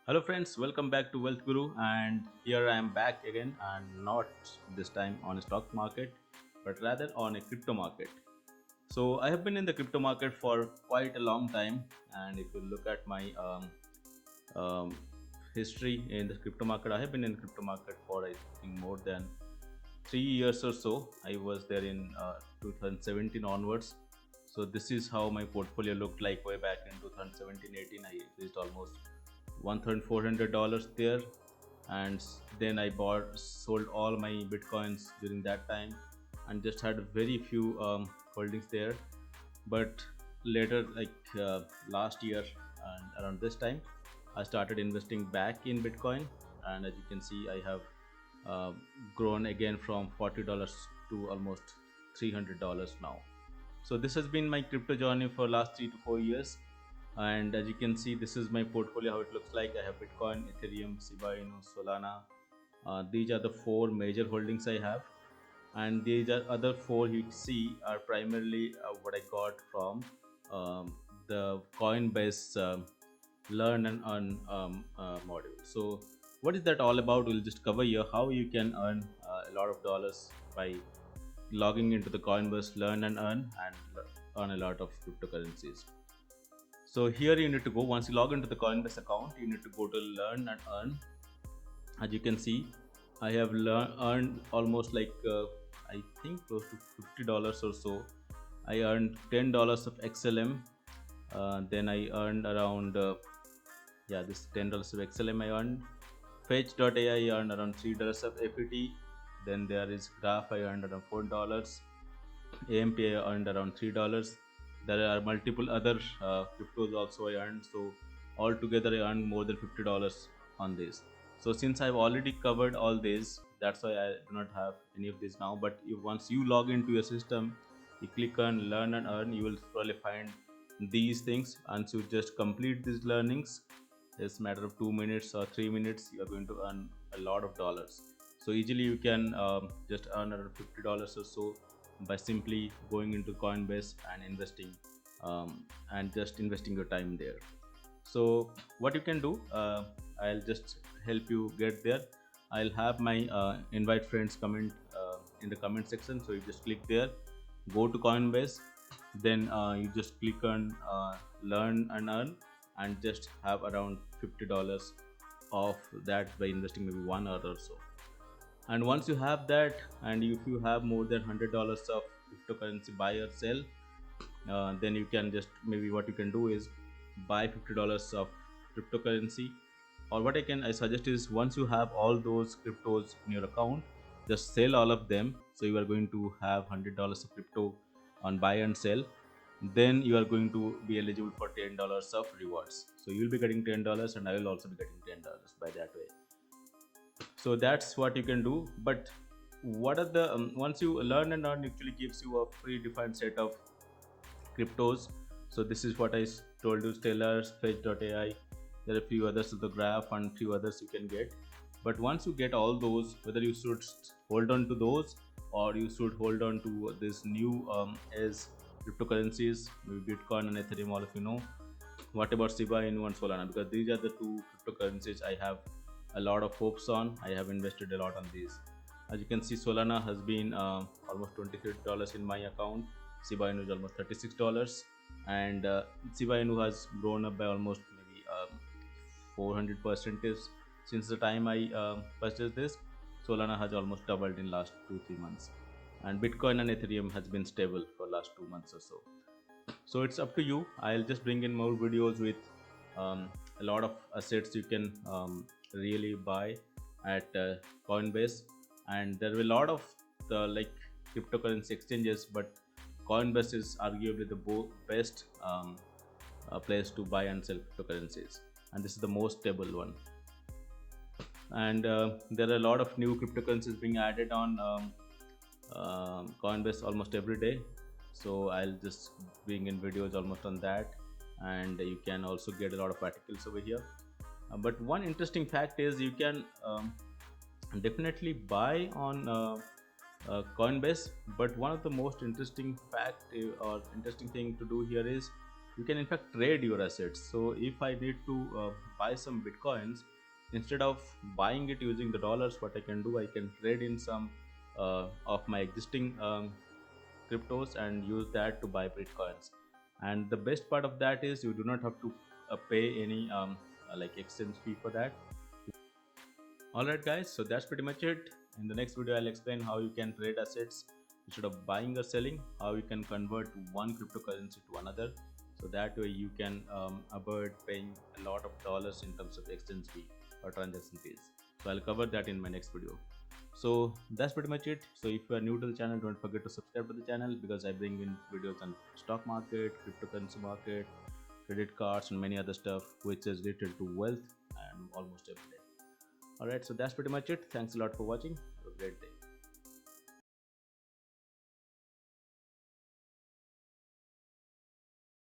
Hello friends, welcome back to Wealth Guru, and here I am back again, and not this time on a stock market but rather on a crypto market. So I have been in the crypto market for quite a long time, and if you look at my um, history in the crypto market, I have been in crypto market for I think more than 3 years or so. I was there in 2017 onwards. So this is how my portfolio looked like way back in 2017-18. I reached almost $1,400 there, and then I bought sold all my bitcoins during that time, and just had very few holdings there. But later, last year and around this time, I started investing back in Bitcoin, and as you can see, I have uh, grown again from $40 to almost $300 now. So this has been my crypto journey for last 3 to 4 years, and as you can see, this is my portfolio, how it looks like. I have Bitcoin, Ethereum, Shiba Inu, Solana. These are the four major holdings I have, and these are other four you see are primarily what I got from the Coinbase learn and earn module. So what is that all about? We'll just cover here how you can earn a lot of dollars by logging into the Coinbase learn and earn earn a lot of cryptocurrencies. So here you need to go, once you log into the Coinbase account, you need to go to learn and earn. As you can see, I have earned almost I think close to $50 or so. I earned $10 of XLM. Then I earned around this $10 of XLM I earned. Fetch.ai I earned around $3 of APT. Then there is Graph, I earned around $4. AMP I earned around $3. There are multiple other cryptos also I earned. So altogether I earned more than $50 on this. So since I've already covered all these, that's why I do not have any of these now. But if once you log into your system, you click on learn and earn, you will probably find these things. And you just complete these learnings, it's a matter of 2 minutes or 3 minutes, you are going to earn a lot of dollars. So easily you can just earn around $50 or so by simply going into Coinbase and investing, and just investing your time there. So what you can do, I'll just help you get there. I'll have my invite friends comment in the comment section. So you just click there, go to Coinbase, then you just click on learn and earn, and just have around $50 of that by investing maybe 1 hour or so. And once you have that, and if you have more than $100 of cryptocurrency buy or sell, then you can just, maybe what you can do is buy $50 of cryptocurrency. Or what I suggest is, once you have all those cryptos in your account, just sell all of them. So you are going to have $100 of crypto on buy and sell. Then you are going to be eligible for $10 of rewards. So you will be getting $10, and I will also be getting $10 by that way. So that's what you can do. But what are the once you learn and earn, actually gives you a predefined set of cryptos. So this is what I told you: Stellar, Fetch.ai. There are a few others of the Graph, and few others you can get. But once you get all those, whether you should hold on to those, or you should hold on to this new as cryptocurrencies, maybe Bitcoin and Ethereum, all of you know. What about Shiba Inu and Solana? Because these are the two cryptocurrencies I have a lot of hopes on. I have invested a lot on these. As you can see, Solana has been almost $23 in my account. Shiba Inu is almost $36, and Shiba Inu has grown up by almost maybe 400% since the time I purchased this. Solana has almost doubled in last 2-3 months, and Bitcoin and Ethereum has been stable for last 2 months or so. So it's up to you. I'll just bring in more videos with a lot of assets you can really buy at Coinbase. And there are a lot of the cryptocurrency exchanges, but Coinbase is arguably the best place to buy and sell cryptocurrencies, and this is the most stable one. And there are a lot of new cryptocurrencies being added on Coinbase almost every day. So I'll just bring in videos almost on that, and you can also get a lot of articles over here. But one interesting fact is, you can definitely buy on Coinbase. But one of the most interesting fact or interesting thing to do here is, you can in fact trade your assets. So if I need to buy some bitcoins, instead of buying it using the dollars, what I can do, I can trade in some of my existing cryptos and use that to buy bitcoins. And the best part of that is you do not have to pay any like exchange fee for that. Alright guys, so that's pretty much it. In the next video I'll explain how you can trade assets instead of buying or selling, how you can convert one cryptocurrency to another, so that way you can avoid paying a lot of dollars in terms of exchange fee or transaction fees. So I'll cover that in my next video. So that's pretty much it. So if you are new to the channel, don't forget to subscribe to the channel, because I bring in videos on stock market, cryptocurrency market, credit cards and many other stuff which is related to wealth and almost every day. Alright, so that's pretty much it. Thanks a lot for watching. Have a great day.